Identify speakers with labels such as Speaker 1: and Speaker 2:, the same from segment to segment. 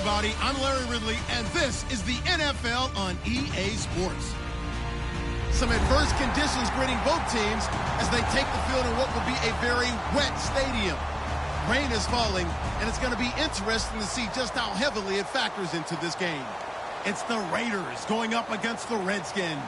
Speaker 1: everybody. I'm Larry Ridley, and this is the NFL on EA Sports. Some adverse conditions greeting both teams as they take the field in what will be a very wet stadium. Rain is falling, and it's going to be interesting to see just how heavily it factors into this game. It's the Raiders going up against the Redskins.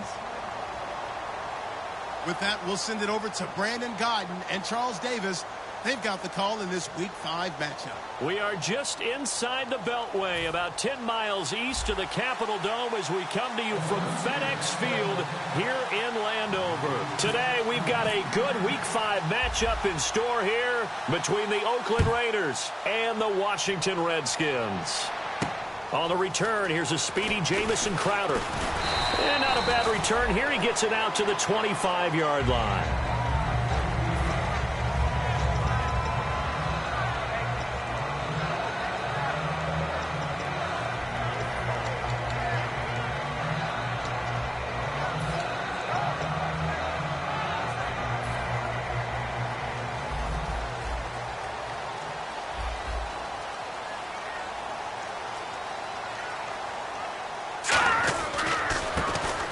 Speaker 1: With that, we'll send it over to Brandon Godden and Charles Davis. They've got the call in this Week 5 matchup.
Speaker 2: We are just inside the Beltway, about 10 miles east of the Capitol Dome as we come to you from FedEx Field here in Landover. Today, we've got a good Week 5 matchup in store here between the Oakland Raiders and the Washington Redskins. On the return, here's a speedy Jamison Crowder. And not a bad return here. He gets it out to the 25-yard line.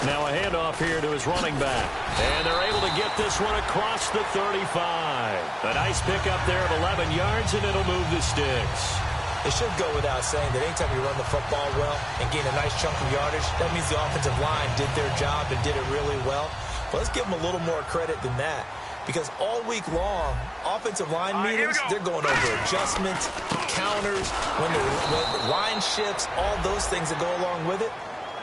Speaker 2: Now a handoff here to his running back. And they're able to get this one across the 35. A nice pickup there of 11 yards, and it'll move the sticks.
Speaker 3: It should go without saying that anytime you run the football well and gain a nice chunk of yardage, that means the offensive line did their job and did it really well. But let's give them a little more credit than that. Because all week long, offensive line meetings, they're going over adjustments, counters, when the line shifts, all those things that go along with it.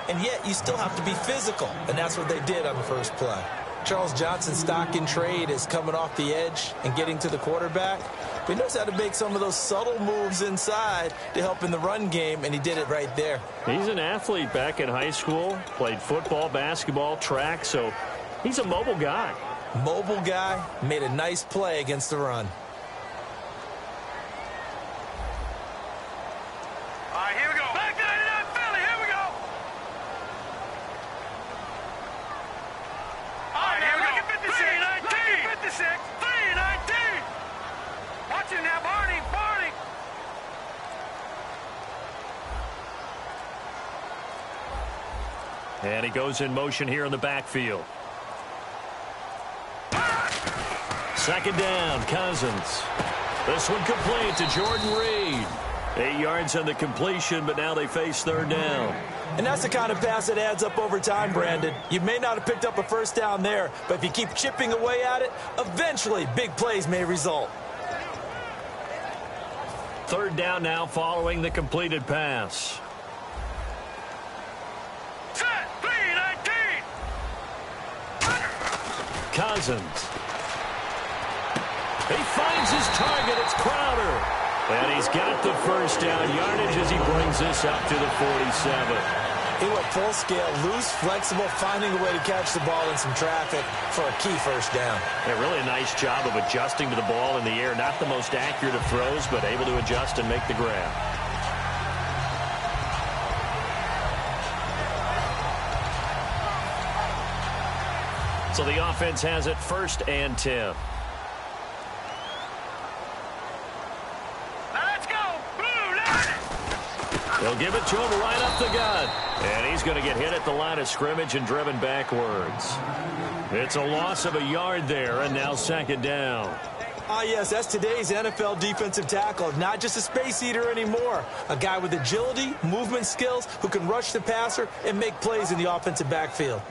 Speaker 3: And yet, you still have to be physical, and that's what they did on the first play. Charles Johnson's stock in trade is coming off the edge and getting to the quarterback. But he knows how to make some of those subtle moves inside to help in the run game, and he did it right there.
Speaker 2: He's an athlete back in high school, played football, basketball, track, so he's a mobile guy.
Speaker 3: Mobile guy, made a nice play against the run.
Speaker 2: And he goes in motion here in the backfield. Second down, Cousins. This one complete to Jordan Reed. 8 yards on the completion, but now they face third down.
Speaker 3: And that's the kind of pass that adds up over time, Brandon. You may not have picked up a first down there, but if you keep chipping away at it, eventually big plays may result.
Speaker 2: Third down now following the completed pass. Cousins. He finds his target. It's Crowder. And he's got the first down yardage as he brings this up to the 47.
Speaker 3: He went full scale, loose, flexible, finding a way to catch the ball in some traffic for a key first down.
Speaker 2: Yeah, really a nice job of adjusting to the ball in the air. Not the most accurate of throws, but able to adjust and make the grab. So the offense has it 1st and 10.
Speaker 4: Let's go! Blue,
Speaker 2: they'll give it to him right up the gut. And he's going to get hit at the line of scrimmage and driven backwards. It's a loss of a yard there, and now second down.
Speaker 3: Ah, yes, that's today's NFL defensive tackle. Not just a space eater anymore. A guy with agility, movement skills, who can rush the passer and make plays in the offensive backfield.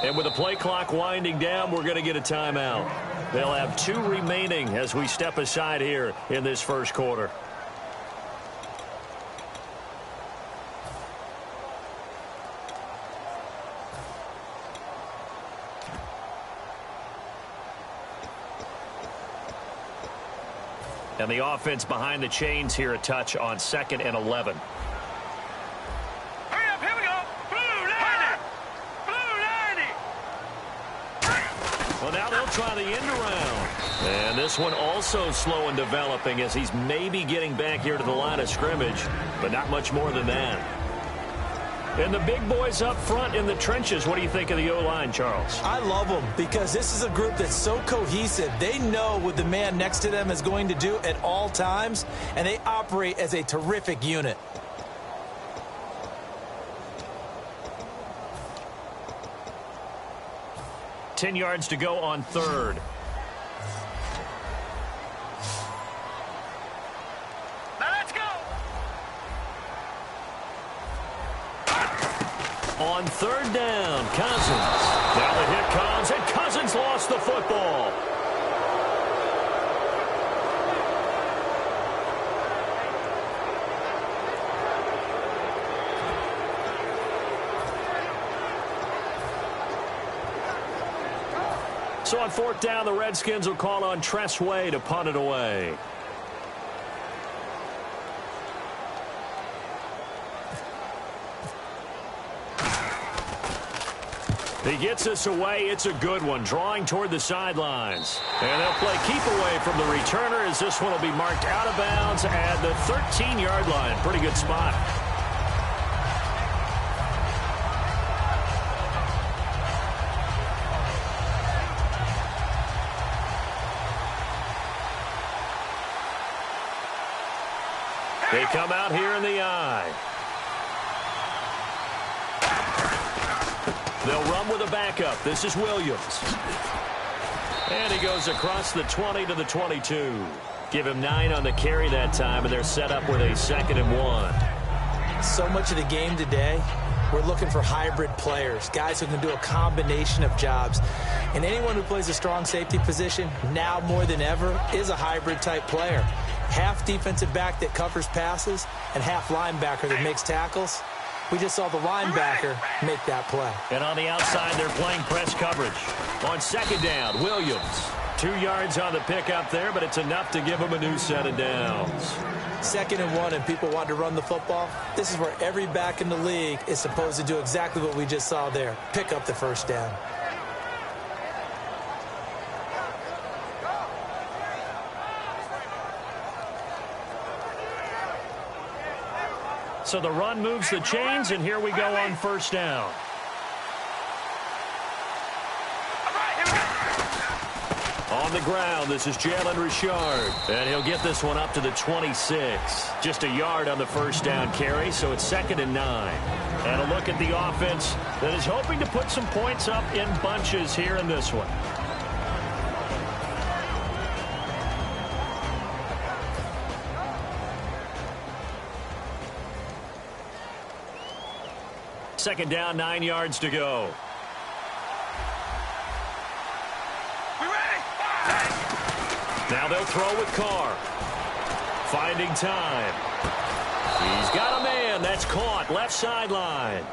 Speaker 2: And with the play clock winding down, we're going to get a timeout. They'll have 2 remaining as we step aside here in this first quarter. And the offense behind the chains here a touch on 2nd and 11.
Speaker 4: hurry up, here we go! Blue 90! Blue 90!
Speaker 2: Well, now they'll try the end around. And this one also slow and developing as he's maybe getting back here to the line of scrimmage, but not much more than that. And the big boys up front in the trenches, what do you think of the O-line, Charles?
Speaker 3: I love them because this is a group that's so cohesive. They know what the man next to them is going to do at all times, and they operate as a terrific unit.
Speaker 2: Ten yards to go on third.
Speaker 4: Now let's go.
Speaker 2: On third down, Cousins. Now the hit comes, and Cousins lost the football. So on fourth down, the Redskins will call on Tress Way to punt it away. He gets us away. It's a good one, drawing toward the sidelines. And they'll play keep away from the returner as this one will be marked out of bounds at the 13-yard line. Pretty good spot. They come out here in the eye. They'll run with a backup. This is Williams. And he goes across the 20 to the 22. Give him 9 on the carry that time, and they're set up with a 2nd and 1.
Speaker 3: So much of the game today, we're looking for hybrid players, guys who can do a combination of jobs. And anyone who plays a strong safety position, now more than ever, is a hybrid-type player. Half defensive back that covers passes and half linebacker that makes tackles. We just saw the linebacker make that play.
Speaker 2: And on the outside, they're playing press coverage. On 2nd down, Williams. 2 yards on the pickup there, but it's enough to give him a new set of downs.
Speaker 3: 2nd and 1, and people want to run the football. This is where every back in the league is supposed to do exactly what we just saw there. Pick up the first down.
Speaker 2: So the run moves the chains, and here we go on first down. On the ground, this is Jalen Richard. And he'll get this one up to the 26. Just a yard on the first down carry, so it's 2nd and 9. And a look at the offense that is hoping to put some points up in bunches here in this one. Second down, 9 yards to go. Now they'll throw with Carr. Finding time. He's got a man. That's caught. Left sideline.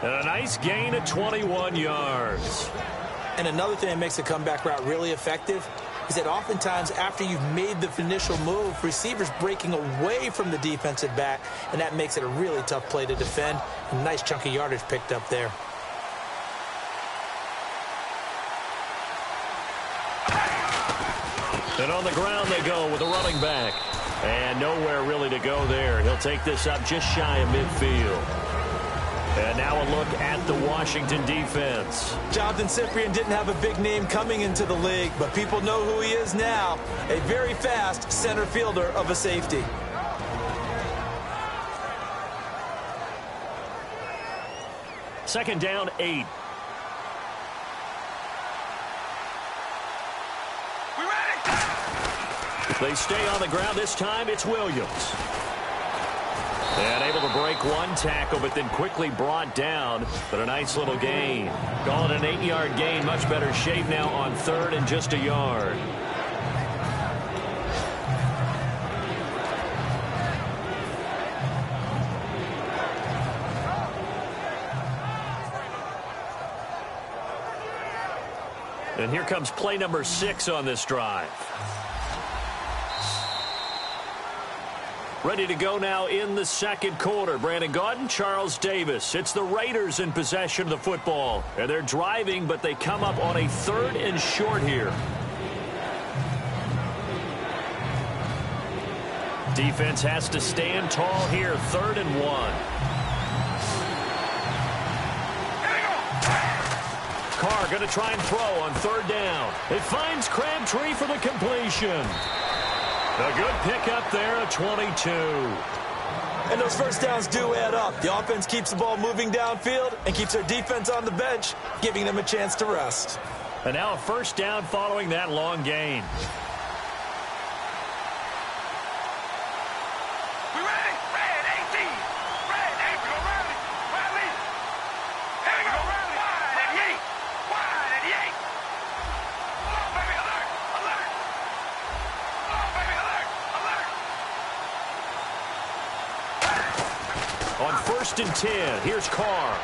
Speaker 2: And a nice gain of 21 yards.
Speaker 3: And another thing that makes the comeback route really effective is that oftentimes after you've made the initial move, receivers breaking away from the defensive back, and that makes it a really tough play to defend. A nice chunk of yardage picked up there.
Speaker 2: And on the ground they go with a running back. And nowhere really to go there. He'll take this up just shy of midfield. And now a look at the Washington defense.
Speaker 3: Jonathan Cyprien didn't have a big name coming into the league, but people know who he is now. A very fast center fielder of a safety.
Speaker 2: Second down, 8. They stay on the ground. This time it's Williams. And able to break one tackle, but then quickly brought down. But a nice little gain. Call it an 8-yard gain. Much better shape now on third and just a yard. And here comes play number 6 on this drive. Ready to go now in the second quarter. Brandon Gaudin, Charles Davis. It's the Raiders in possession of the football. And they're driving, but they come up on a 3rd and short here. Defense has to stand tall here. 3rd and 1. Carr going to try and throw on 3rd down. It finds Crabtree for the completion. A good pickup there at 22.
Speaker 3: And those first downs do add up. The offense keeps the ball moving downfield and keeps their defense on the bench, giving them a chance to rest.
Speaker 2: And now a first down following that long gain.
Speaker 4: We ready? Red 18. Red 8. We go rally. Rally. Here we go. Rally. Wide and yank. Wide and yank. Come on, baby. Alert. Alert. Come on, baby. Alert. Alert.
Speaker 2: On 1st and 10, here's Carr.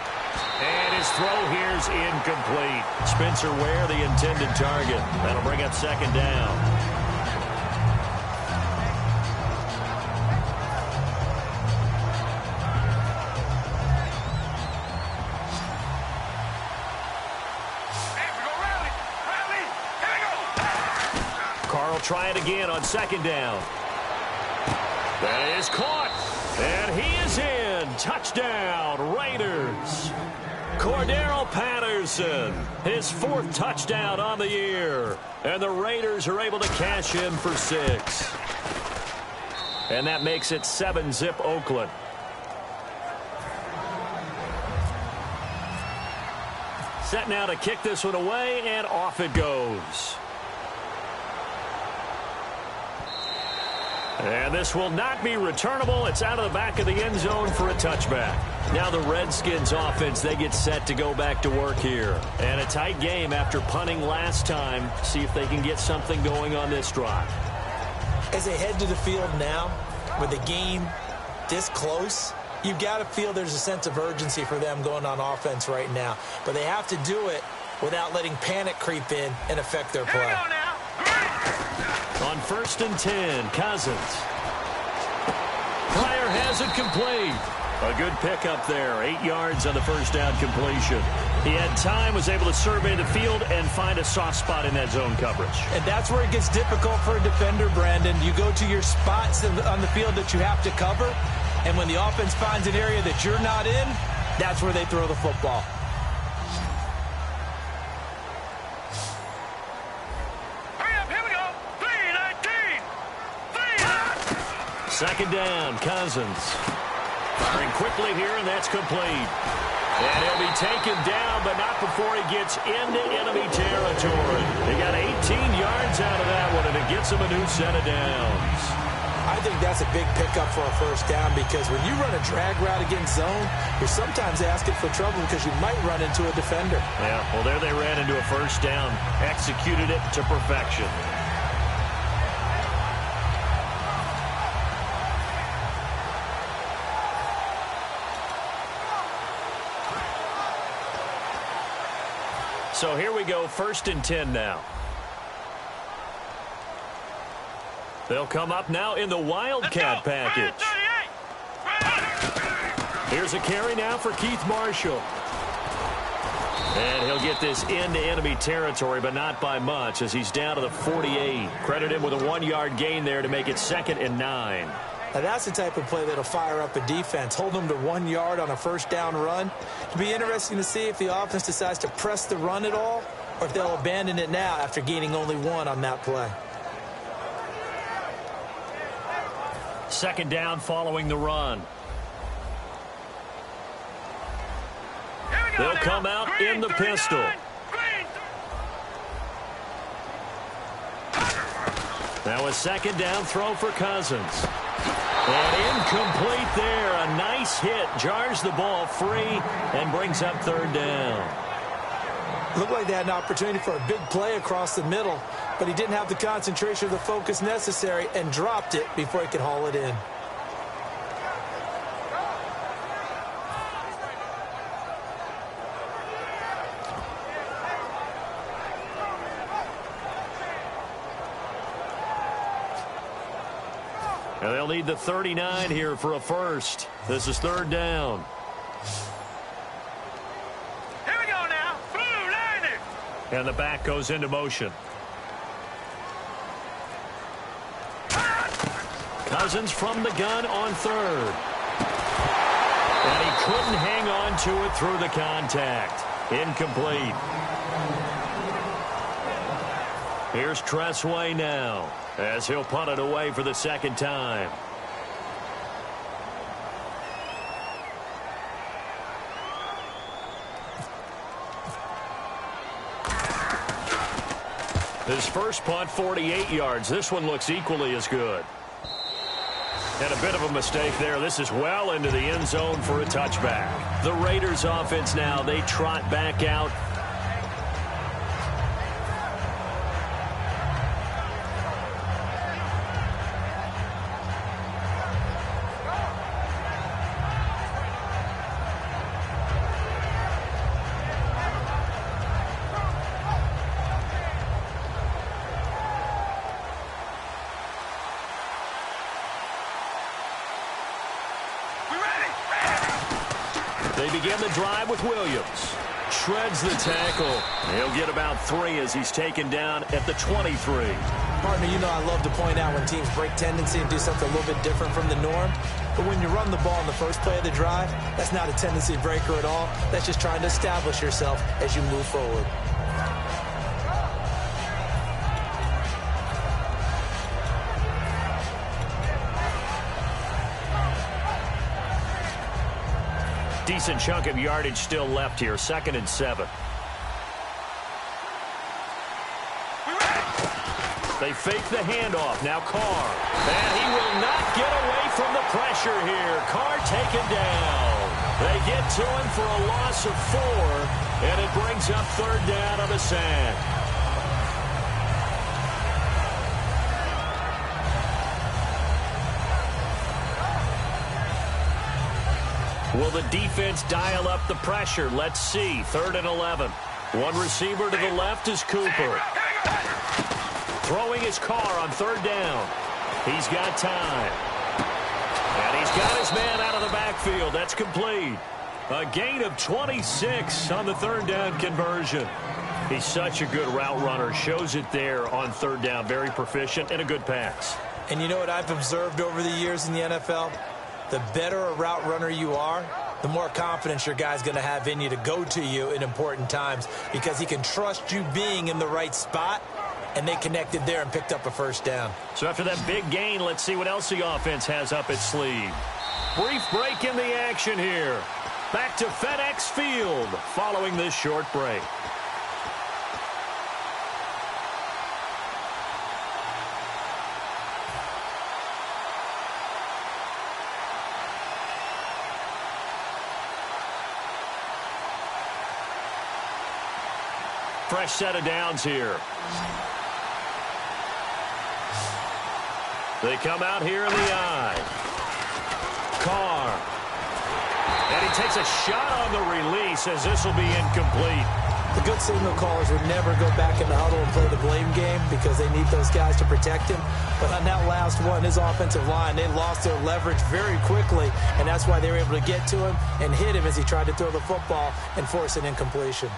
Speaker 2: And his throw here's incomplete. Spencer Ware, the intended target. That'll bring up 2nd down.
Speaker 4: Hey, we go rally. Rally. Here we go.
Speaker 2: Carr will try it again on 2nd down. That is caught. And he is in. Touchdown, Raiders. Cordero Patterson, his 4th touchdown on the year. And the Raiders are able to cash in for 6. And that makes it 7-zip Oakland. Set now to kick this one away, and off it goes. And this will not be returnable. It's out of the back of the end zone for a touchback. Now the Redskins offense, they get set to go back to work here. And a tight game after punting last time. See if they can get something going on this drive.
Speaker 3: As they head to the field now, with the game this close, you've got to feel there's a sense of urgency for them going on offense right now. But they have to do it without letting panic creep in and affect their
Speaker 4: Here we
Speaker 3: play.
Speaker 4: go now.
Speaker 2: On 1st and 10, Cousins. Pryor has it complete. A good pickup there. 8 yards on the first down completion. He had time, was able to survey the field and find a soft spot in that zone coverage.
Speaker 3: And that's where it gets difficult for a defender, Brandon. You go to your spots on the field that you have to cover, and when the offense finds an area that you're not in, that's where they throw the football.
Speaker 4: Hurry up. Here we go. 3-19.
Speaker 2: 2nd down, Cousins. Firing quickly here, and that's complete. And he'll be taken down, but not before he gets into enemy territory. He got 18 yards out of that one, and it gets him a new set of downs.
Speaker 3: I think that's a big pickup for a first down, because when you run a drag route against zone, you're sometimes asking for trouble because you might run into a defender.
Speaker 2: Yeah, well, there they ran into a first down. Executed it to perfection. So here we go, 1st and 10 now. They'll come up now in the Wildcat package. Here's a carry now for Keith Marshall. And he'll get this into enemy territory, but not by much, as he's down to the 48. Credit him with a 1-yard gain there to make it 2nd and 9.
Speaker 3: Now that's the type of play that'll fire up a defense. Hold them to 1 yard on a first down run. It'll be interesting to see if the offense decides to press the run at all, or if they'll abandon it now after gaining only 1 on that play.
Speaker 2: 2nd down following the run. They'll come out in the pistol. Now a 2nd down throw for Cousins. And incomplete there. A nice hit. Jars the ball free and brings up 3rd down.
Speaker 3: Looked like they had an opportunity for a big play across the middle, but he didn't have the concentration or the focus necessary and dropped it before he could haul it in.
Speaker 2: And they'll need the 39 here for a first. This is third down.
Speaker 4: Here we go now. Blue line.
Speaker 2: And the back goes into motion. Cousins from the gun on third. And he couldn't hang on to it through the contact. Incomplete. Here's Tressway now as he'll punt it away for the second time. His first punt, 48 yards. This one looks equally as good. And a bit of a mistake there. This is well into the end zone for a touchback. The Raiders offense now, they trot back out. They begin the drive with Williams. Shreds the tackle. He'll get about 3 as he's taken down at the 23.
Speaker 3: Partner, you know I love to point out when teams break tendency and do something a little bit different from the norm. But when you run the ball in the first play of the drive, that's not a tendency breaker at all. That's just trying to establish yourself as you move forward.
Speaker 2: Decent chunk of yardage still left here. 2nd and 7. They fake the handoff. Now Carr. And he will not get away from the pressure here. Carr taken down. They get to him for a loss of 4. And it brings up third down on a sack. Will the defense dial up the pressure? Let's see. 3rd and 11. One receiver to the left is Cooper. Throwing his Carr on 3rd down. He's got time. And he's got his man out of the backfield. That's complete. A gain of 26 on the 3rd down conversion. He's such a good route runner. Shows it there on 3rd down. Very proficient and a good pass.
Speaker 3: And you know what I've observed over the years in the NFL? The better a route runner you are, the more confidence your guy's going to have in you to go to you in important times because he can trust you being in the right spot, and they connected there and picked up a first down.
Speaker 2: So after that big gain, let's see what else the offense has up its sleeve. Brief break in the action here. Back to FedEx Field following this short break. Fresh set of downs here. They come out here in the eye. Carr. And he takes a shot on the release as this will be incomplete.
Speaker 3: The good signal callers would never go back in the huddle and play the blame game because they need those guys to protect him. But on that last one, his offensive line, they lost their leverage very quickly, and that's why they were able to get to him and hit him as he tried to throw the football and force an incompletion.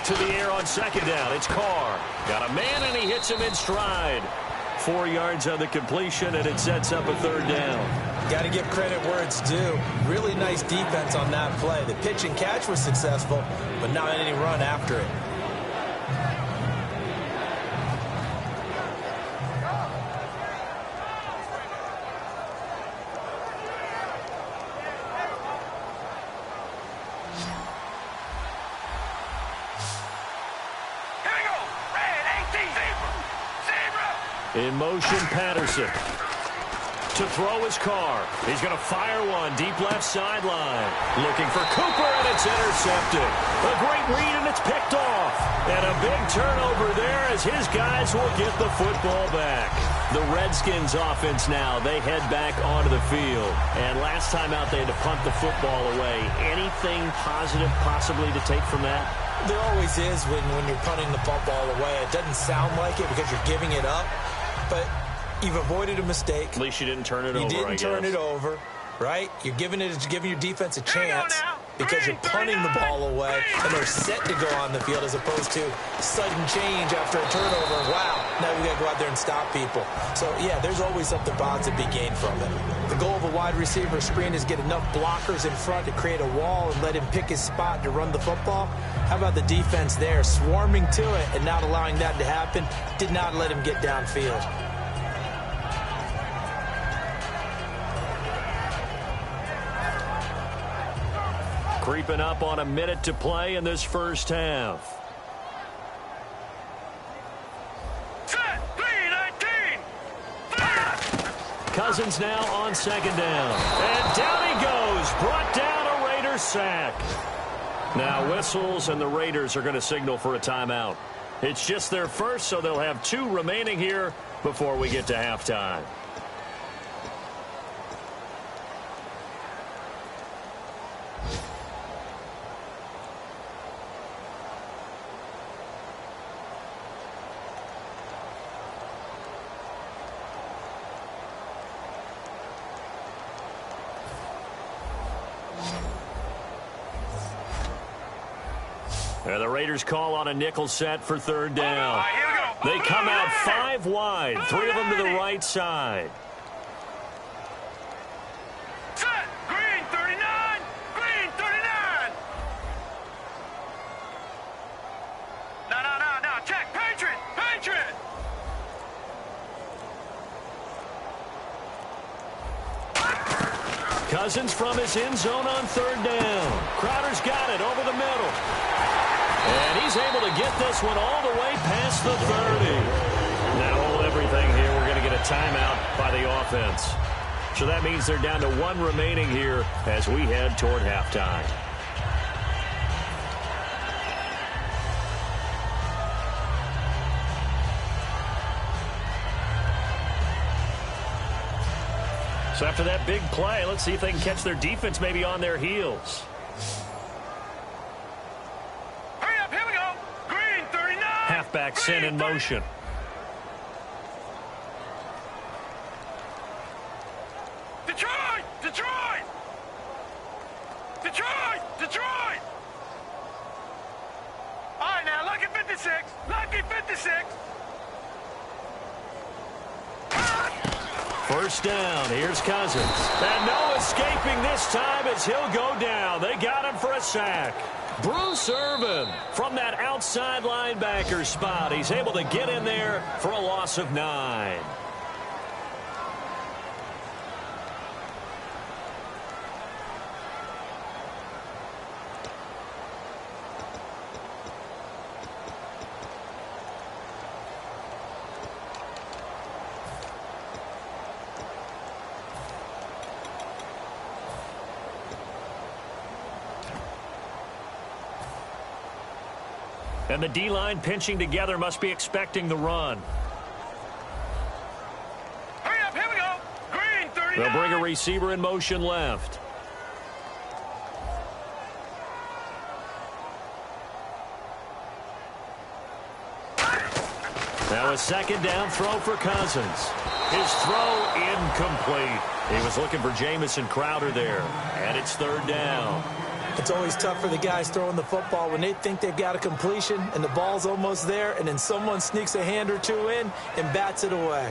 Speaker 2: To the air on 2nd down. It's Carr. Got a man, and he hits him in stride. 4 yards on the completion, and it sets up a 3rd down.
Speaker 3: Got to give credit where it's due. Really nice defense on that play. The pitch and catch was successful, but not any run after it.
Speaker 2: In motion, Patterson. To throw his Carr. He's going to fire one deep left sideline. Looking for Cooper, and it's intercepted. A great read, and it's picked off. And a big turnover there as his guys will get the football back. The Redskins offense now, they head back onto the field. And last time out, they had to punt the football away. Anything positive possibly to take from that?
Speaker 3: There always is when you're punting the football away. It doesn't sound like it because you're giving it up, but you've avoided a mistake.
Speaker 2: At least you didn't turn it over,
Speaker 3: You didn't turn it over, right? You're giving your defense a chance because you're punting the ball away, and they're set to go on the field as opposed to sudden change after a turnover. Wow, now we got to go out there and stop people. So, yeah, there's always something positive to be gained from it. The goal of a wide receiver screen is get enough blockers in front to create a wall and let him pick his spot to run the football. How about the defense there, swarming to it and not allowing that to happen? Did not let him get downfield.
Speaker 2: Creeping up on a minute to play in this first half.
Speaker 4: Set, 3-19.
Speaker 2: Cousins now on second down. And down he goes. Brought down a Raiders sack. Now whistles, and the Raiders are going to signal for a timeout. It's just their first, so they'll have 2 remaining here before we get to halftime. And the Raiders call on a nickel set for third down. They come out 5 wide, 3 of them to the right side.
Speaker 4: Set, green 39, green 39. No, check, Patriot.
Speaker 2: Cousins from his end zone on third down. Crowder's got it over the middle. And he's able to get this one all the way past the 30. Now hold everything here. We're going to get a timeout by the offense. So that means they're down to 1 remaining here as we head toward halftime. So after that big play, let's see if they can catch their defense maybe on their heels. Halfback sent in motion.
Speaker 4: Detroit! All right, now, lucky 56.
Speaker 2: First down. Here's Cousins. And no escaping this time as he'll go down. They got him for a sack. Bruce Irvin from that outside linebacker spot. He's able to get in there for a loss of 9. And the D-line pinching together must be expecting the run.
Speaker 4: Hurry up, here we go. Green 39.
Speaker 2: They'll bring a receiver in motion left. Now a second down throw for Cousins. His throw incomplete. He was looking for Jamison Crowder there. And it's third down.
Speaker 3: It's always tough for the guys throwing the football when they think they've got a completion and the ball's almost there, and then someone sneaks a hand or 2 in and bats it away.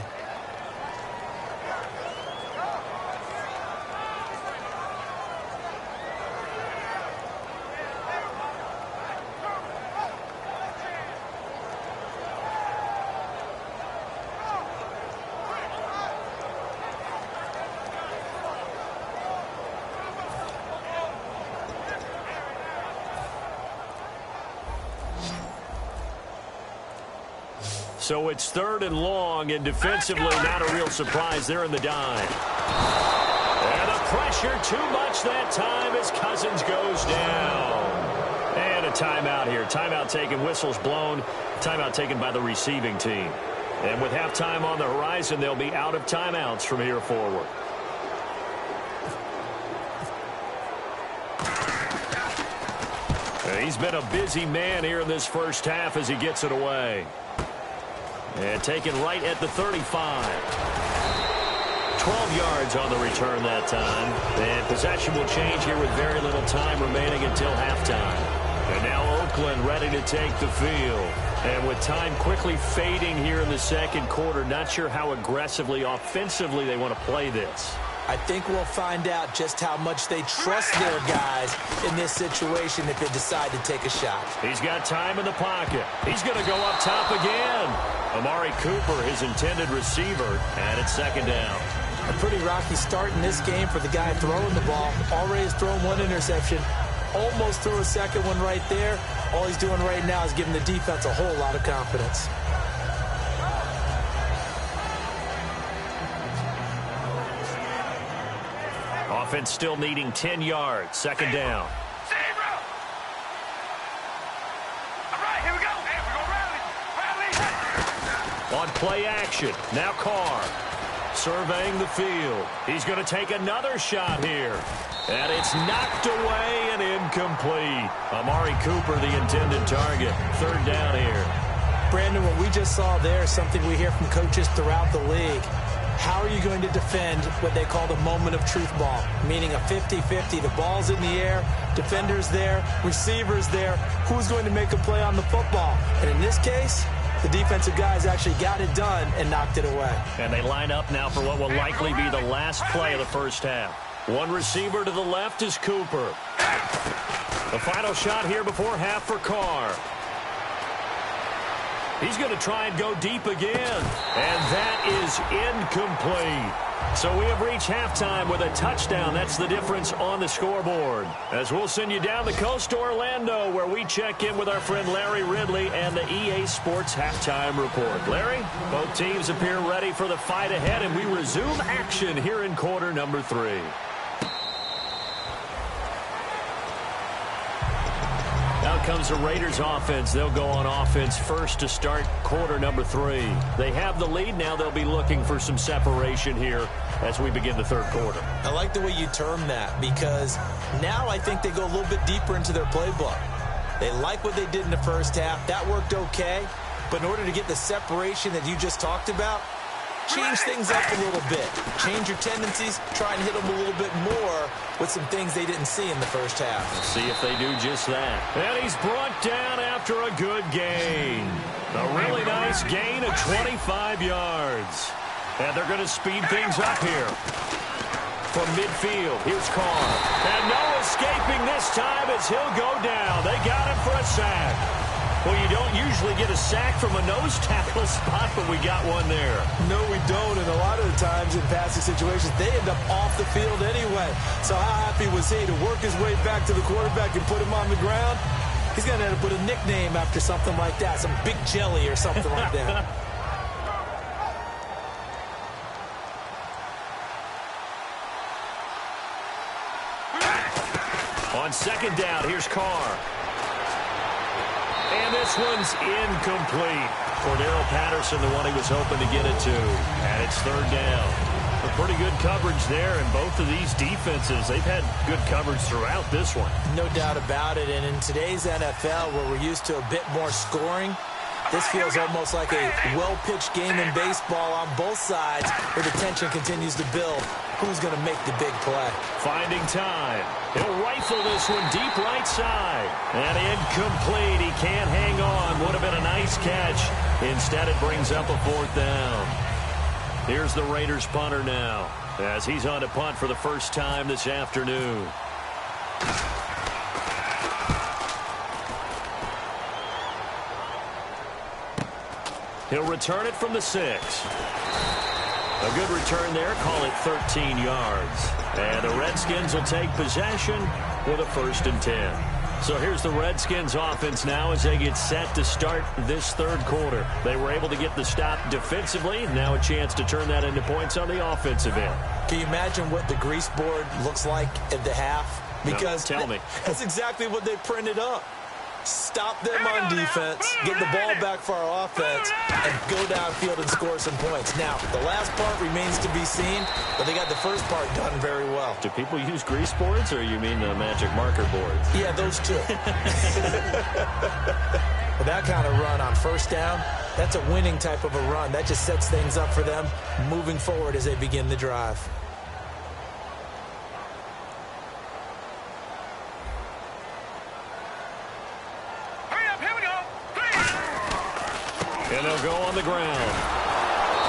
Speaker 2: So it's third and long, and defensively not a real surprise. They're in the dime. And the pressure too much that time as Cousins goes down. And a timeout here. Timeout taken, whistles blown. Timeout taken by the receiving team. And with halftime on the horizon, they'll be out of timeouts from here forward. He's been a busy man here in this first half as he gets it away. And taken right at the 35. 12 yards on the return that time. And possession will change here with very little time remaining until halftime. And now Oakland ready to take the field. And with time quickly fading here in the second quarter, not sure how aggressively, offensively they want to play this.
Speaker 3: I think we'll find out just how much they trust their guys in this situation if they decide to take a shot.
Speaker 2: He's got time in the pocket. He's going to go up top again. Amari Cooper, his intended receiver, and it's second down.
Speaker 3: A pretty rocky start in this game for the guy throwing the ball. Already has thrown one interception. Almost threw a second one right there. All he's doing right now is giving the defense a whole lot of confidence.
Speaker 2: Offense still needing 10 yards. Second down.
Speaker 4: Zero. All right, here we go. Hey, we're going to rally.
Speaker 2: On play action. Now Carr. Surveying the field. He's going to take another shot here. And it's knocked away and incomplete. Amari Cooper, the intended target. Third down here.
Speaker 3: Brandon, what we just saw there is something we hear from coaches throughout the league. How are you going to defend what they call the moment of truth ball, meaning a 50-50? The ball's in the air, defenders there, receivers there. Who's going to make a play on the football? And in this case, the defensive guys actually got it done and knocked it away.
Speaker 2: And they line up now for what will likely be the last play of the first half. One receiver to the left is Cooper. The final shot here before half for Carr. He's going to try and go deep again. And that is incomplete. So we have reached halftime with a touchdown. That's the difference on the scoreboard. As we'll send you down the coast to Orlando, where we check in with our friend Larry Ridley and the EA Sports Halftime Report. Larry, both teams appear ready for the fight ahead, and we resume action here in quarter number 3. Now comes the Raiders offense. They'll go on offense first to start quarter number 3. They have the lead. Now they'll be looking for some separation here as we begin the third quarter.
Speaker 3: I like the way you term that, because now I think they go a little bit deeper into their playbook. They like what they did in the first half. That worked okay. But in order to get the separation that you just talked about, change things up a little bit. Change your tendencies. Try and hit them a little bit more with some things they didn't see in the first half.
Speaker 2: Let's see if they do just that. And he's brought down after a good gain. A really nice gain of 25 yards. And they're going to speed things up here. From midfield, here's Carr. And no escaping this time as he'll go down. They got him for a sack. Well, you don't usually get a sack from a nose tackle spot, but we got one there.
Speaker 3: No, we don't, and a lot of the times in passing situations, they end up off the field anyway. So how happy was he to work his way back to the quarterback and put him on the ground? He's going to have to put a nickname after something like that, some Big Jelly or something like that.
Speaker 2: On second down, here's Carr. And this one's incomplete. Cordero Patterson, the one he was hoping to get it to. And it's third down. A pretty good coverage there, and both of these defenses, they've had good coverage throughout this one.
Speaker 3: No doubt about it. And in today's NFL, where we're used to a bit more scoring, this feels almost like a well-pitched game in baseball on both sides, where the tension continues to build. Who's going to make the big play?
Speaker 2: Finding time. He'll rifle this one deep right side. And incomplete. He can't hang on. Would have been a nice catch. Instead, it brings up a fourth down. Here's the Raiders punter now, as he's on to punt for the first time this afternoon. He'll return it from the 6. A good return there, call it 13 yards. And the Redskins will take possession with a 1st and 10. So here's the Redskins offense now as they get set to start this third quarter. They were able to get the stop defensively. Now a chance to turn that into points on the offensive end.
Speaker 3: Can you imagine what the grease board looks like at the half? Because
Speaker 2: no, tell me.
Speaker 3: That's exactly what they printed up. Stop them on defense, get the ball back for our offense, and go downfield and score some points. Now, the last part remains to be seen, but they got the first part done very well.
Speaker 2: Do people use grease boards, or you mean the magic marker boards?
Speaker 3: Yeah, those two. With that kind of run on first down, that's a winning type of a run. That just sets things up for them moving forward as they begin the drive.
Speaker 2: And they'll go on the ground.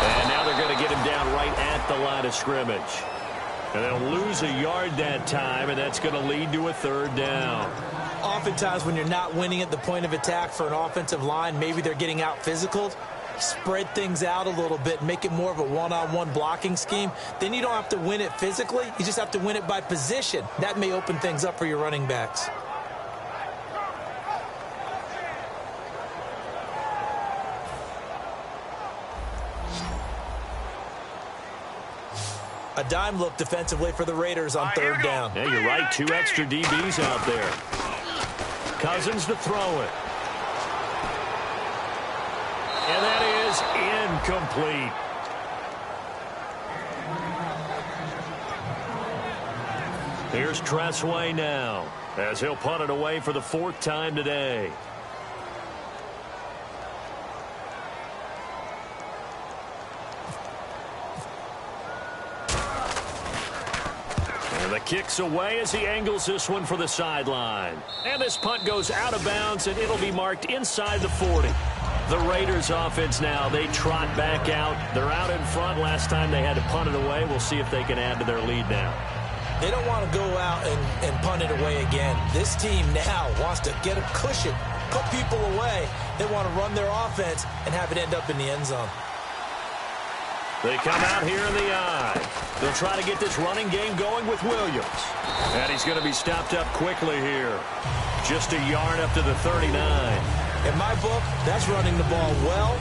Speaker 2: And now they're going to get him down right at the line of scrimmage. And they'll lose a yard that time, and that's going to lead to a third down.
Speaker 3: Oftentimes when you're not winning at the point of attack for an offensive line, maybe they're getting out physical. Spread things out a little bit, make it more of a one-on-one blocking scheme. Then you don't have to win it physically. You just have to win it by position. That may open things up for your running backs. A dime look defensively for the Raiders on third down.
Speaker 2: Yeah, you're right. 2 extra DBs out there. Cousins to throw it. And that is incomplete. Here's Tressway now, as he'll punt it away for the 4th time today. The kick's away as he angles this one for the sideline. And this punt goes out of bounds, and it'll be marked inside the 40. The Raiders offense now, they trot back out. They're out in front. Last time they had to punt it away. We'll see if they can add to their lead now.
Speaker 3: They don't want to go out and punt it away again. This team now wants to get a cushion, put people away. They want to run their offense and have it end up in the end zone.
Speaker 2: They come out here in the eye. They'll try to get this running game going with Williams. And he's going to be stopped up quickly here. Just a yard up to the 39.
Speaker 3: In my book, that's running the ball well,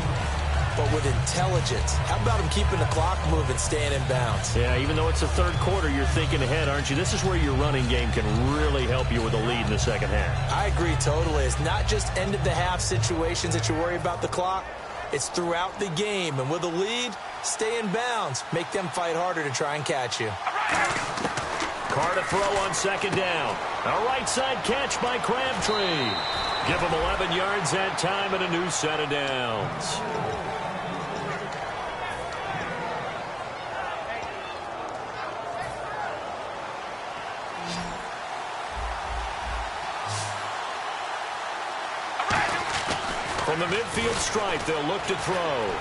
Speaker 3: but with intelligence. How about him keeping the clock moving, staying in bounds?
Speaker 2: Yeah, even though it's the third quarter, you're thinking ahead, aren't you? This is where your running game can really help you with a lead in the second half.
Speaker 3: I agree totally. It's not just end-of-the-half situations that you worry about the clock. It's throughout the game. And with a lead, stay in bounds. Make them fight harder to try and catch you.
Speaker 2: Carr to throw on second down. A right side catch by Crabtree. Give him 11 yards that time and a new set of downs. From the midfield stripe, they'll look to throw.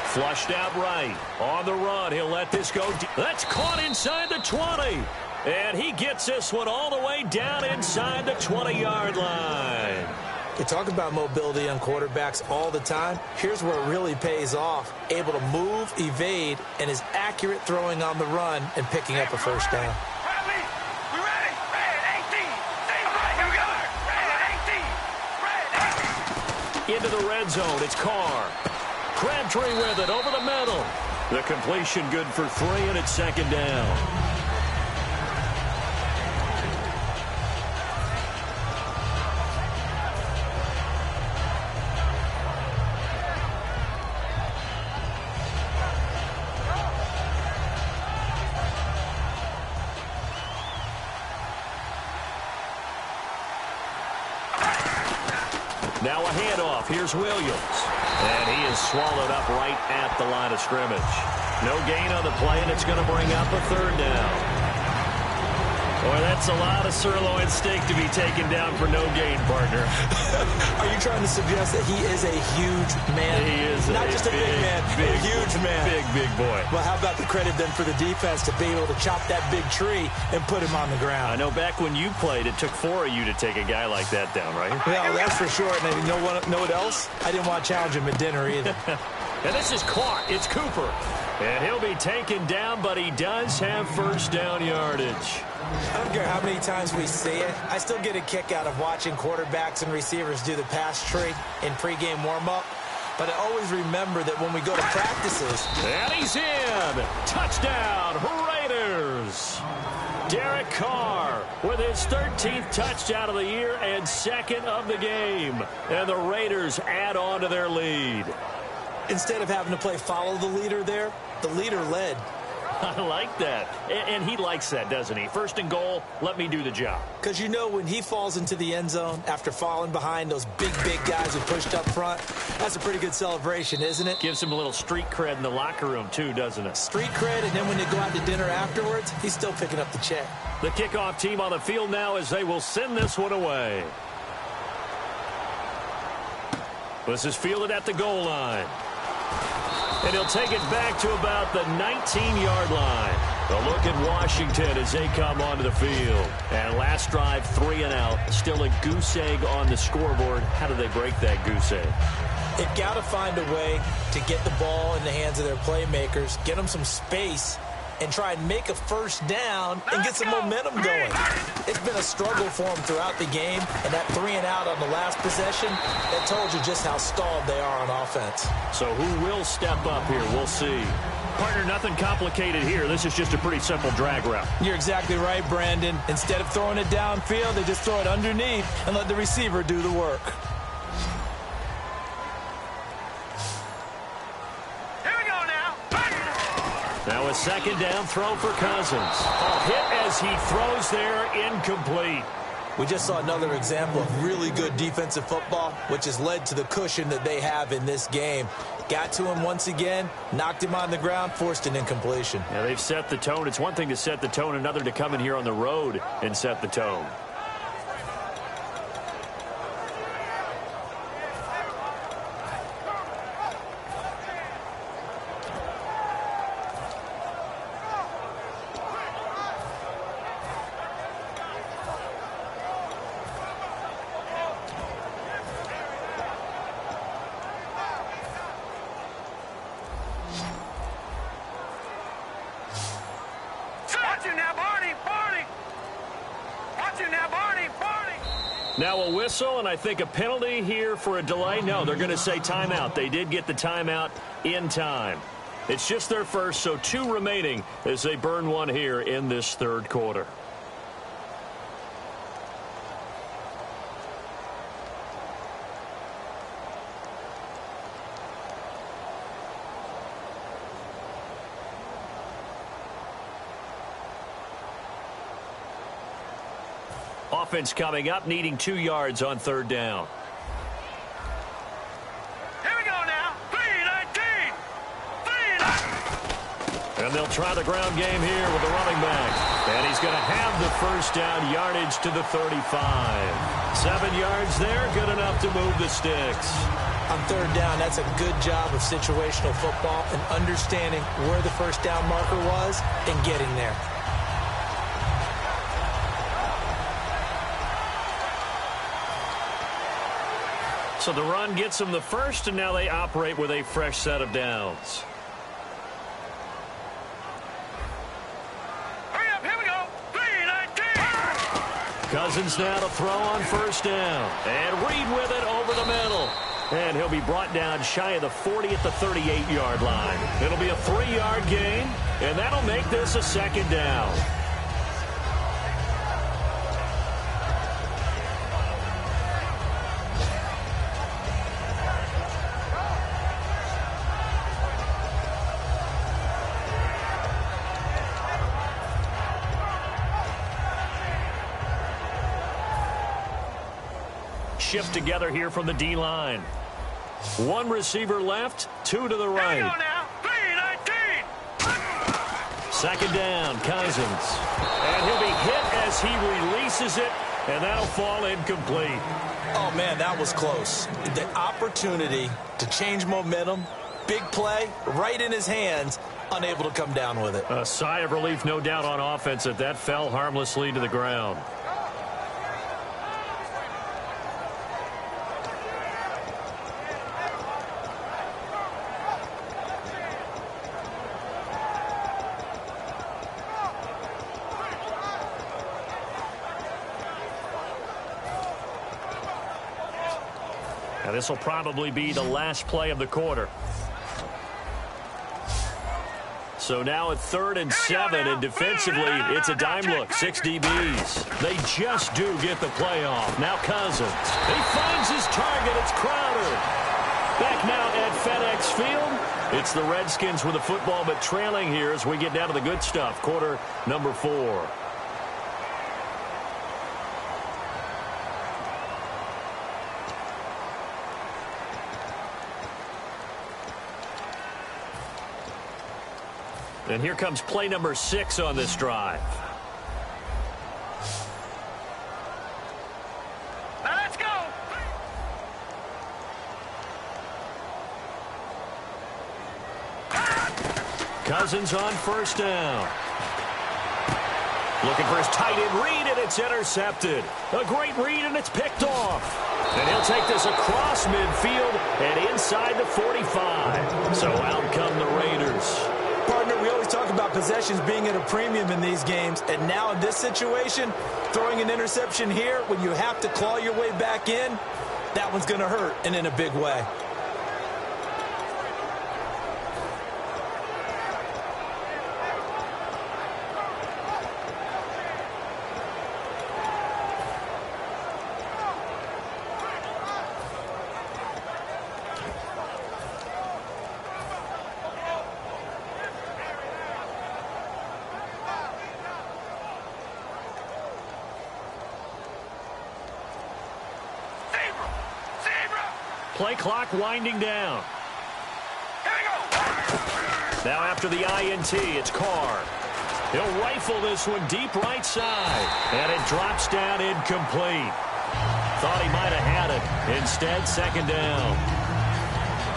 Speaker 2: Flushed out right. On the run, he'll let this go. That's caught inside the 20. And he gets this one all the way down inside the 20-yard line.
Speaker 3: You talk about mobility on quarterbacks all the time. Here's where it really pays off. Able to move, evade, and is accurate throwing on the run and picking up a first down.
Speaker 2: Into the red zone, it's Carr. Crabtree with it over the middle. The completion good for 3, and it's second down. Now a handoff. Here's Williams. And he is swallowed up right at the line of scrimmage. No gain on the play, and it's going to bring up a third down. Boy, that's a lot of sirloin steak to be taken down for no gain, partner.
Speaker 3: Are you trying to suggest that he is a huge man?
Speaker 2: He is
Speaker 3: not just a big man, a huge man.
Speaker 2: Big boy.
Speaker 3: Well, how about the credit then for the defense to be able to chop that big tree and put him on the ground?
Speaker 2: I know back when you played, it took 4 of you to take a guy like that down, right?
Speaker 3: Well, that's for sure. And you know what else? I didn't want to challenge him at dinner either.
Speaker 2: And this is caught. It's Cooper. And he'll be taken down, but he does have first down yardage.
Speaker 3: I don't care how many times we see it. I still get a kick out of watching quarterbacks and receivers do the pass tree in pregame warm-up. But I always remember that when we go to practices.
Speaker 2: And he's in. Touchdown, Raiders. Derek Carr with his 13th touchdown of the year and second of the game. And the Raiders add on to their lead.
Speaker 3: Instead of having to play follow the leader there, the leader led.
Speaker 2: I like that. And he likes that, doesn't he? First and goal, let me do the job.
Speaker 3: Because you know when he falls into the end zone after falling behind those big guys who pushed up front, that's a pretty good celebration, isn't it?
Speaker 2: Gives him a little street cred in the locker room, too, doesn't it?
Speaker 3: Street cred, and then when they go out to dinner afterwards, he's still picking up the check.
Speaker 2: The kickoff team on the field now as they will send this one away. This is fielded at the goal line. And he'll take it back to about the 19-yard line. A look at Washington as they come onto the field. And last drive, 3 and out. Still a goose egg on the scoreboard. How do they break that goose egg?
Speaker 3: They've got to find a way to get the ball in the hands of their playmakers, get them some space, and try and make a first down and get some momentum going. It's been a struggle for them throughout the game, and that 3 and out on the last possession, that told you just how stalled they are on offense.
Speaker 2: So who will step up here? We'll see. Partner, nothing complicated here. This is just a pretty simple drag route.
Speaker 3: You're exactly right, Brandon. Instead of throwing it downfield, they just throw it underneath and let the receiver do the work.
Speaker 2: Now a second down throw for Cousins. A hit as he throws there, incomplete.
Speaker 3: We just saw another example of really good defensive football, which has led to the cushion that they have in this game. Got to him once again, knocked him on the ground, forced an incompletion.
Speaker 2: Yeah, they've set the tone. It's one thing to set the tone, another to come in here on the road and set the tone. Now a whistle, and I think a penalty here for a delay. No, they're going to say timeout. They did get the timeout in time. It's just their first, so 2 remaining as they burn one here in this third quarter. Offense coming up, needing 2 yards on third down.
Speaker 4: Here we go now. 3-19. 3-19.
Speaker 2: And they'll try the ground game here with the running back. And he's going to have the first down, yardage to the 35. 7 yards there, good enough to move the sticks.
Speaker 3: On third down, that's a good job of situational football and understanding where the first down marker was and getting there.
Speaker 2: So the run gets them the first, and now they operate with a fresh set of downs.
Speaker 4: Hurry up, here we go. 3-19.
Speaker 2: Cousins now to throw on first down. And Reed with it over the middle. And he'll be brought down shy of the 40 at the 38-yard line. It'll be a 3-yard gain, and that'll make this a second down. Shift together here from the D-line. 1 receiver left, 2 to the right.
Speaker 4: Here we go now. 3-19.
Speaker 2: Second down, Cousins. And he'll be hit as he releases it, and that'll fall incomplete.
Speaker 3: Oh, man, that was close. The opportunity to change momentum, big play, right in his hands, unable to come down with it.
Speaker 2: A sigh of relief, no doubt, on offense that fell harmlessly to the ground. Now this will probably be the last play of the quarter. So now at 3rd and 7, and defensively, it's a dime look, 6 DBs. They just do get the play off. Now Cousins. He finds his target. It's Crowder. Back now at FedEx Field. It's the Redskins with the football, but trailing here as we get down to the good stuff. Quarter number 4. And here comes play number 6 on this drive.
Speaker 4: Now let's go.
Speaker 2: Cousins on 1st down. Looking for his tight end read, and it's intercepted. A great read, and it's picked off. And he'll take this across midfield and inside the 45. So out come the Raiders.
Speaker 3: Partner, we always talk about possessions being at a premium in these games, and now in this situation, throwing an interception here when you have to claw your way back in, that one's going to hurt, and in a big way.
Speaker 2: Play clock winding down.
Speaker 4: Here we go.
Speaker 2: Now after the INT, it's Carr. He'll rifle this one deep right side. And it drops down incomplete. Thought he might have had it. Instead, 2nd down.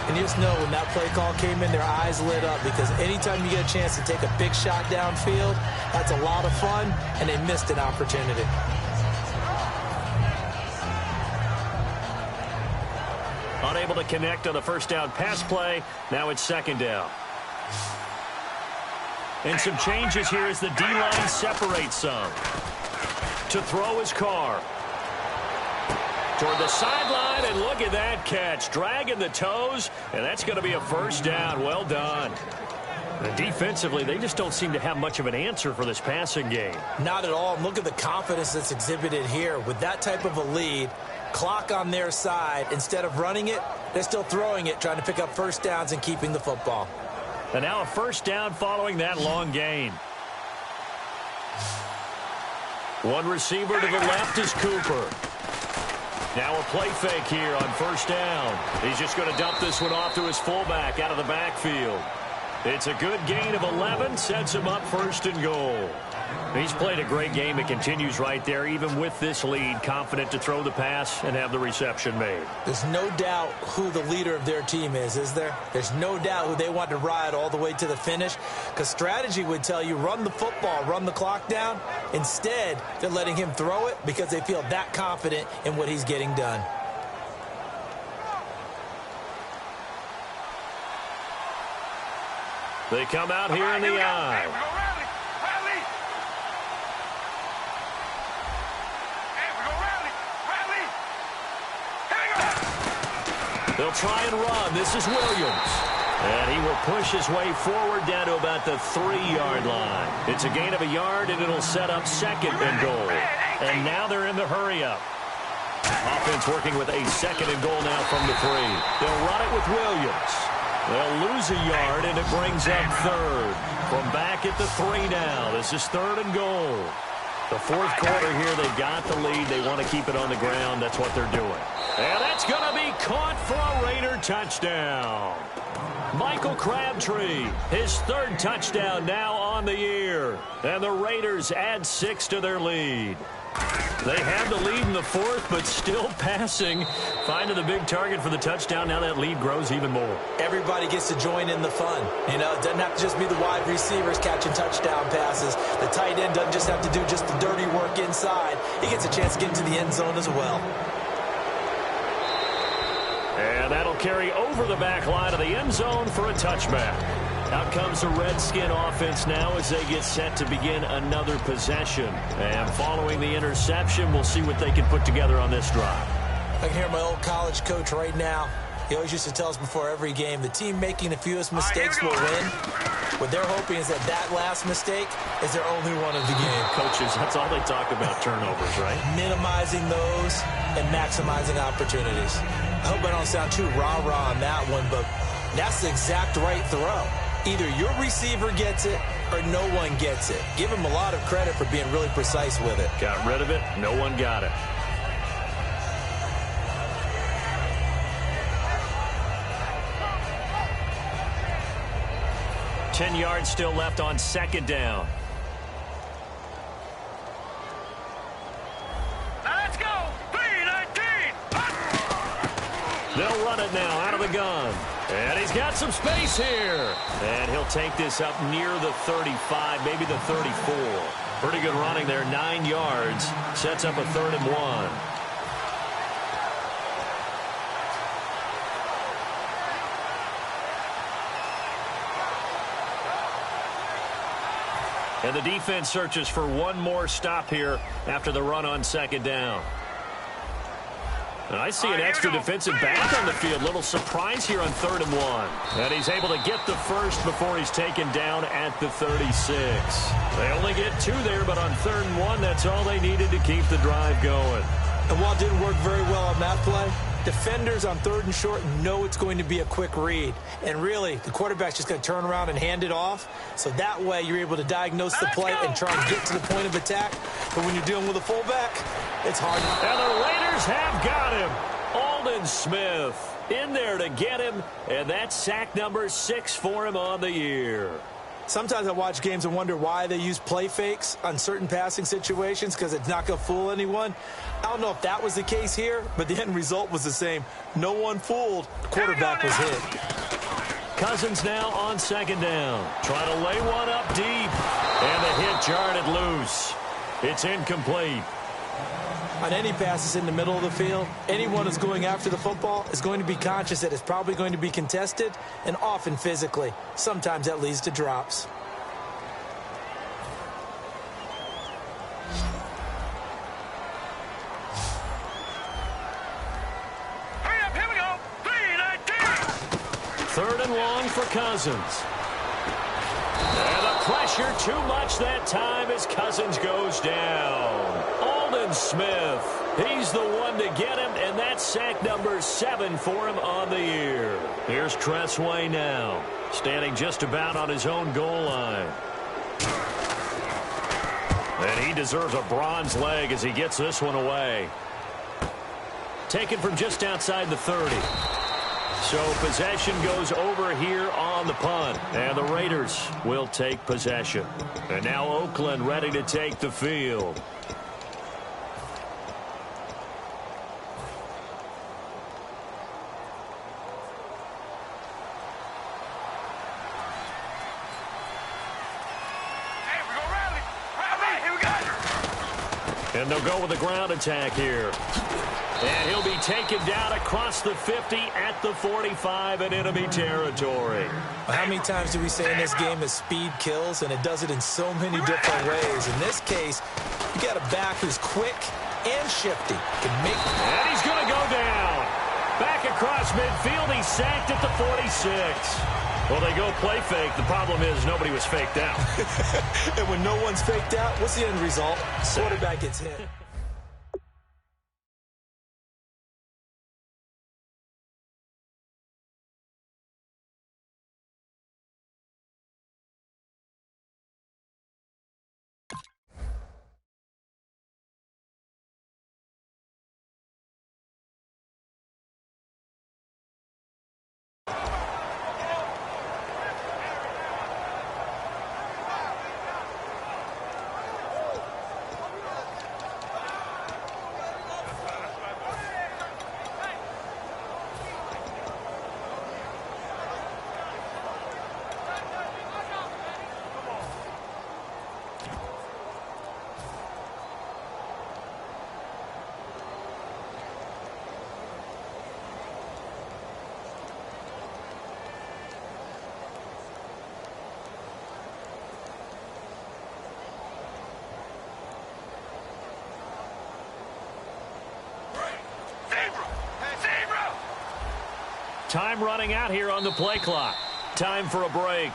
Speaker 3: And you just know when that play call came in, their eyes lit up, because anytime you get a chance to take a big shot downfield, that's a lot of fun, and they missed an opportunity.
Speaker 2: Unable to connect on the 1st down pass play. Now it's 2nd down. And some changes here as the D-line separates some. To throw is Carr. Toward the sideline, and look at that catch. Dragging the toes, and that's going to be a 1st down. Well done. And defensively, they just don't seem to have much of an answer for this passing game.
Speaker 3: Not at all. And look at the confidence that's exhibited here. With that type of a lead, clock on their side, instead of running it, they're still throwing it, trying to pick up 1st downs and keeping the football.
Speaker 2: And now a 1st down following that long gain. One receiver to the left is Cooper. Now a play fake here on 1st down. He's just going to dump this one off to his fullback out of the backfield. It's a good gain of 11, sets him up 1st and goal. He's played a great game. It continues right there, even with this lead, confident to throw the pass and have the reception made.
Speaker 3: There's no doubt who the leader of their team is there? There's no doubt who they want to ride all the way to the finish, because strategy would tell you run the football, run the clock down. Instead, they're letting him throw it because they feel that confident in what he's getting done.
Speaker 2: They come out here in the eye. They'll try and run. This is Williams. And he will push his way forward down to about the 3-yard line. It's a gain of a yard, and it'll set up 2nd and goal. And now they're in the hurry-up. Offense working with a 2nd and goal now from the 3. They'll run it with Williams. They'll lose a yard, and it brings up 3rd. From back at the 3 now. This is 3rd and goal. The 4th quarter here, they've got the lead. They want to keep it on the ground. That's what they're doing. And that's going to be caught for a Raider touchdown. Michael Crabtree, his 3rd touchdown now on the year. And the Raiders add 6 to their lead. They have the lead in the 4th, but still passing. Finding the big target for the touchdown. Now that lead grows even more.
Speaker 3: Everybody gets to join in the fun. You know, it doesn't have to just be the wide receivers catching touchdown passes. The tight end doesn't just have to do just the dirty work inside. He gets a chance to get into the end zone as well.
Speaker 2: And that'll carry over the back line of the end zone for a touchback. Out comes the Redskin offense now as they get set to begin another possession. And following the interception, we'll see what they can put together on this drive.
Speaker 3: I can hear my old college coach right now. He always used to tell us before every game, the team making the fewest mistakes will win. What they're hoping is that last mistake is their only one of the game.
Speaker 2: Coaches, that's all they talk about, turnovers, right?
Speaker 3: Minimizing those and maximizing opportunities. I hope I don't sound too rah-rah on that one, but that's the exact right throw. Either your receiver gets it or no one gets it. Give him a lot of credit for being really precise with it.
Speaker 2: Got rid of it. No one got it. Ten yards still left on second down.
Speaker 4: Now let's go. 3-19.
Speaker 2: They'll run it now out of the gun. And he's got some space here. And he'll take this up near the 35, maybe the 34. Pretty good running there, 9 yards. Sets up a 3rd and 1. And the defense searches for one more stop here after the run on second down. And I see an extra defensive back on the field. Little surprise here on 3rd and 1. And he's able to get the first before he's taken down at the 36. They only get 2 there, but on 3rd and 1, that's all they needed to keep the drive going.
Speaker 3: And while it didn't work very well on that play, defenders on 3rd and short know it's going to be a quick read. And really, the quarterback's just going to turn around and hand it off. So that way, you're able to diagnose the play and try and get to the point of attack. But when you're dealing with a fullback, it's hard.
Speaker 2: And the Raiders have got him. Aldon Smith in there to get him. And that's sack number 6 for him on the year.
Speaker 3: Sometimes I watch games and wonder why they use play fakes on certain passing situations, because it's not going to fool anyone. I don't know if that was the case here, but the end result was the same. No one fooled. The quarterback was hit.
Speaker 2: Cousins now on second down. Trying to lay one up deep. And the hit jarred it loose. It's incomplete.
Speaker 3: On any passes in the middle of the field, anyone who's going after the football is going to be conscious that it's probably going to be contested, and often physically. Sometimes that leads to drops.
Speaker 4: Hurry up, here we go. 3-19.
Speaker 2: 3rd and long for Cousins. And the pressure too much that time as Cousins goes down. Aldon Smith, he's the one to get him, and that's sack number 7 for him on the year. Here's Tressway now, standing just about on his own goal line. And he deserves a bronze leg as he gets this one away. Taken from just outside the 30. So possession goes over here on the punt. And the Raiders will take possession. And now Oakland ready to take the field.
Speaker 4: Hey, we go rally. Rally, here we go.
Speaker 2: And they'll go with the ground attack here. And he'll be taken down across the 50 at the 45 in enemy territory.
Speaker 3: How many times do we say in this game that speed kills, and it does it in so many different ways? In this case, you got a back who's quick and shifty.
Speaker 2: And he's going to go down. Back across midfield, he's sacked at the 46. Well, they go play fake. The problem is nobody was faked out.
Speaker 3: And when no one's faked out, what's the end result? Quarterback gets hit.
Speaker 2: Time running out here on the play clock. Time for a break.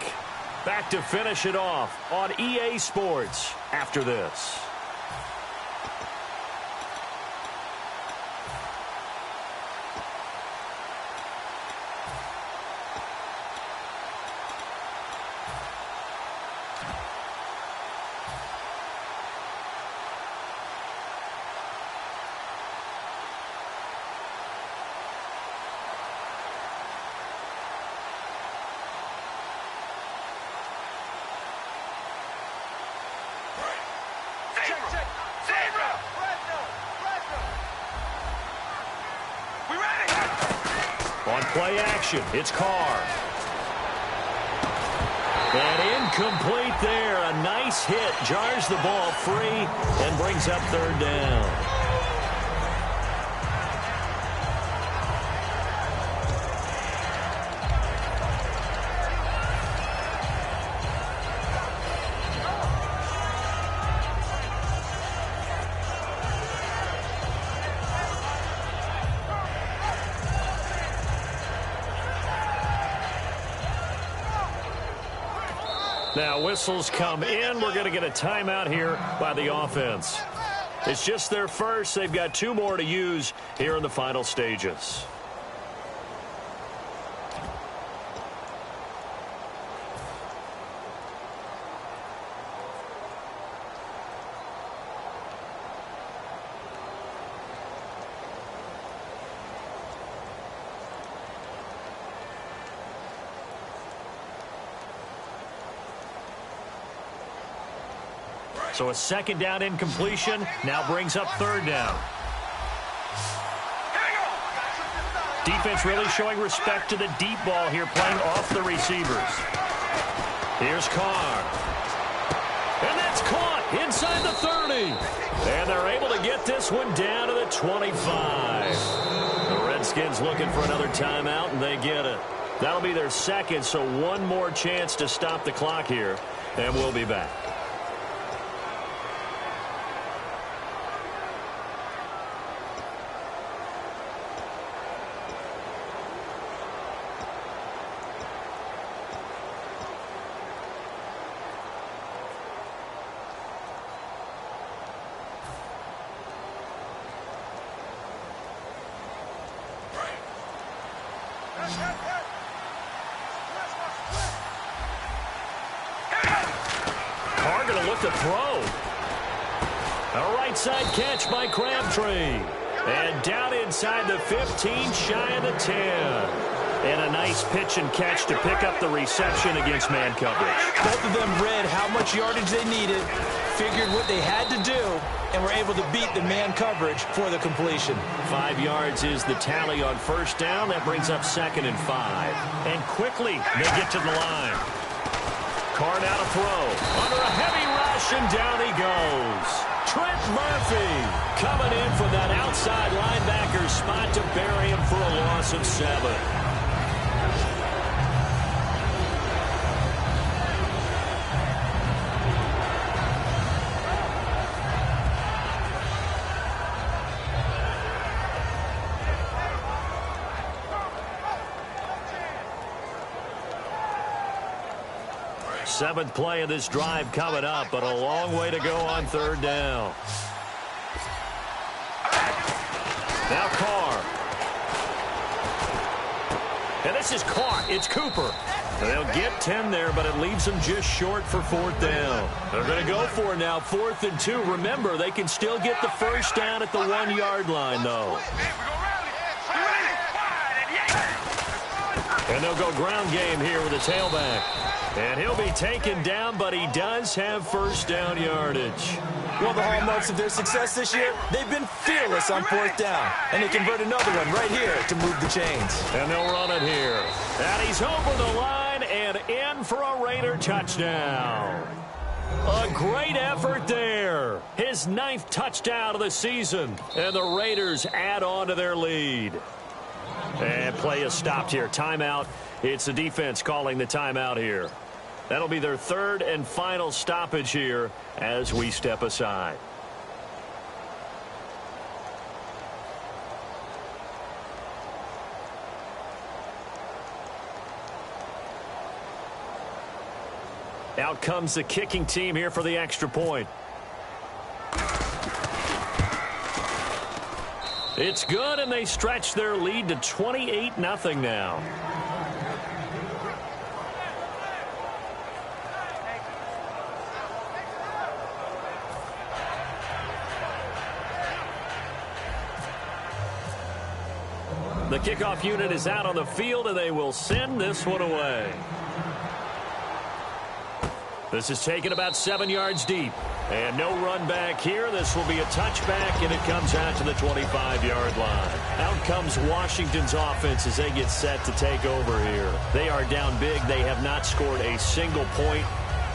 Speaker 2: Back to finish it off on EA Sports after this. On play action, it's Carr. And incomplete there. A nice hit. Jars the ball free and brings up third down. Now whistles come in. We're going to get a timeout here by the offense. It's just their first. They've got 2 more to use here in the final stages. So a second down incompletion now brings up third down. Defense really showing respect to the deep ball here, playing off the receivers. Here's Carr. And that's caught inside the 30. And they're able to get this one down to the 25. The Redskins looking for another timeout, and they get it. That'll be their second, so one more chance to stop the clock here, and we'll be back. Carr going to look to throw. A right side catch by Crabtree. And down inside the 15, shy of the 10. And a nice pitch and catch to pick up the reception against man coverage.
Speaker 3: Both of them read how much yardage they needed, figured what they had to do, and were able to beat the man coverage for the completion.
Speaker 2: 5 yards is the tally on first down. That brings up 2nd and 5. And quickly, they get to the line. Carr now to throw. Under a heavy rush, and down he goes. Trent Murphy coming in from that outside linebacker spot to bury him for a loss of 7. Seventh play of this drive coming up, but a long way to go on third down. Now Carr. And this is caught. It's Cooper. They'll get 10 there, but it leaves them just short for fourth down. They're going to go for it now, 4th and 2. Remember, they can still get the first down at the 1-yard line, though. And they'll go ground game here with a tailback. And he'll be taken down, but he does have first down yardage.
Speaker 3: One of the hallmarks of their success this year, they've been fearless on 4th down. And they convert another one right here to move the chains.
Speaker 2: And they'll run it here. And he's over the line and in for a Raider touchdown. A great effort there. His 9th touchdown of the season. And the Raiders add on to their lead. And play is stopped here. Timeout. It's the defense calling the timeout here. That'll be their 3rd and final stoppage here as we step aside. Out comes the kicking team here for the extra point. It's good, and they stretch their lead to 28-0 now. The kickoff unit is out on the field, and they will send this one away. This is taken about 7 yards deep. And no run back here. This will be a touchback, and it comes out to the 25-yard line. Out comes Washington's offense as they get set to take over here. They are down big. They have not scored a single point.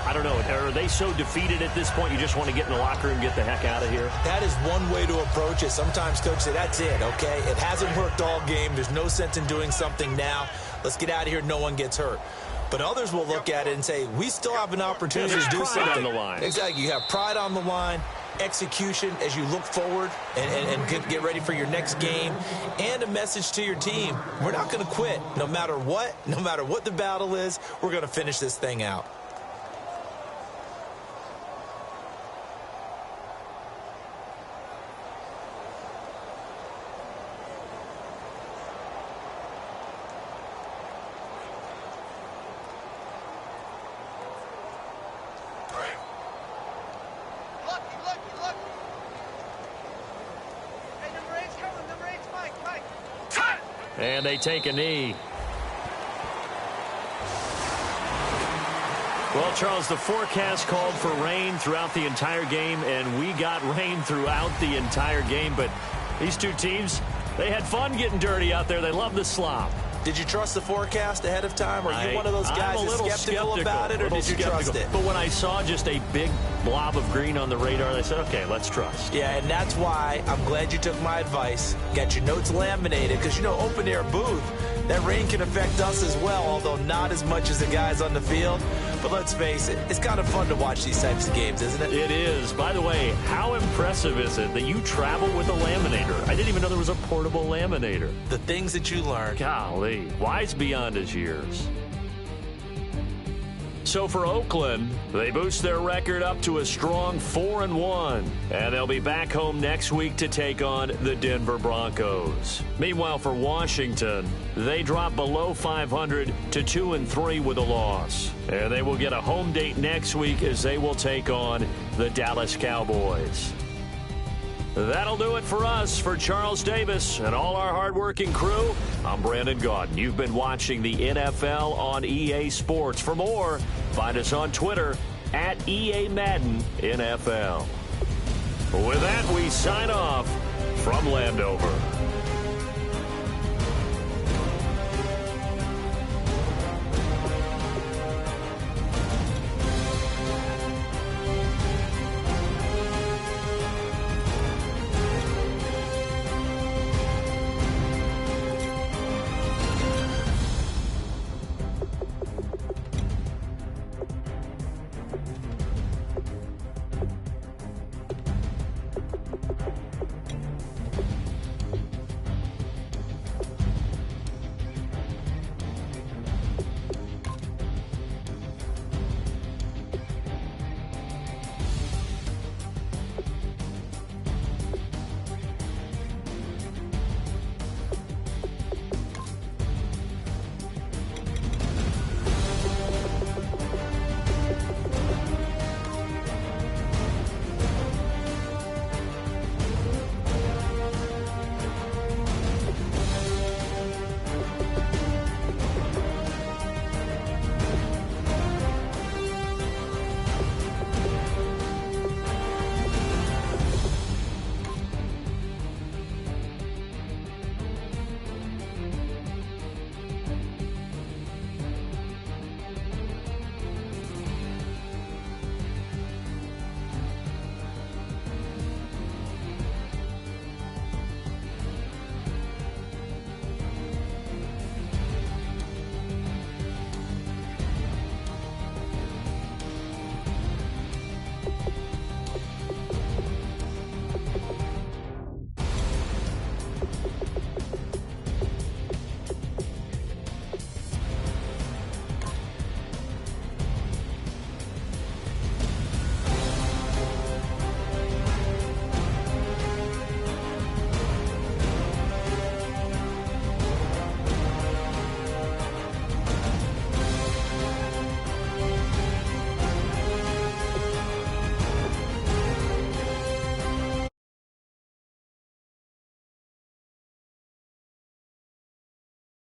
Speaker 2: I don't know. Are they so defeated at this point you just want to get in the locker room and get the heck out of here?
Speaker 3: That is one way to approach it. Sometimes coaches say, that's it, okay? It hasn't worked all game. There's no sense in doing something now. Let's get out of here. No one gets hurt. But others will look at it and say, we still have an opportunity to do something.
Speaker 2: On the line.
Speaker 3: Exactly. You have pride on the line, execution as you look forward and get ready for your next game, and a message to your team. We're not going to quit no matter what the battle is. We're going to finish this thing out.
Speaker 2: And they take a knee. Well, Charles, the forecast called for rain throughout the entire game, and we got rain throughout the entire game. But these two teams, they had fun getting dirty out there. They love the slop.
Speaker 3: Did you trust the forecast ahead of time? Are you one of those guys that's skeptical about it, or did you trust it?
Speaker 2: But when I saw just a big blob of green on the radar, I said, okay, let's trust.
Speaker 3: Yeah, and that's why I'm glad you took my advice. Got your notes laminated, because, you know, open-air booth, that rain can affect us as well, although not as much as the guys on the field. But let's face it, it's kind of fun to watch these types of games, isn't it?
Speaker 2: It is. By the way, how impressive is it that you travel with a laminator? I didn't even know there was a portable laminator.
Speaker 3: The things that you learn.
Speaker 2: Golly, wise beyond his years. So for Oakland, they boost their record up to a strong 4-1. And they'll be back home next week to take on the Denver Broncos. Meanwhile, for Washington, they drop below 500 to 2-3 with a loss. And they will get a home date next week as they will take on the Dallas Cowboys. That'll do it for us. For Charles Davis and all our hardworking crew, I'm Brandon Gaudin. You've been watching the NFL on EA Sports. For more, find us on Twitter at EA Madden NFL. With that, we sign off from Landover.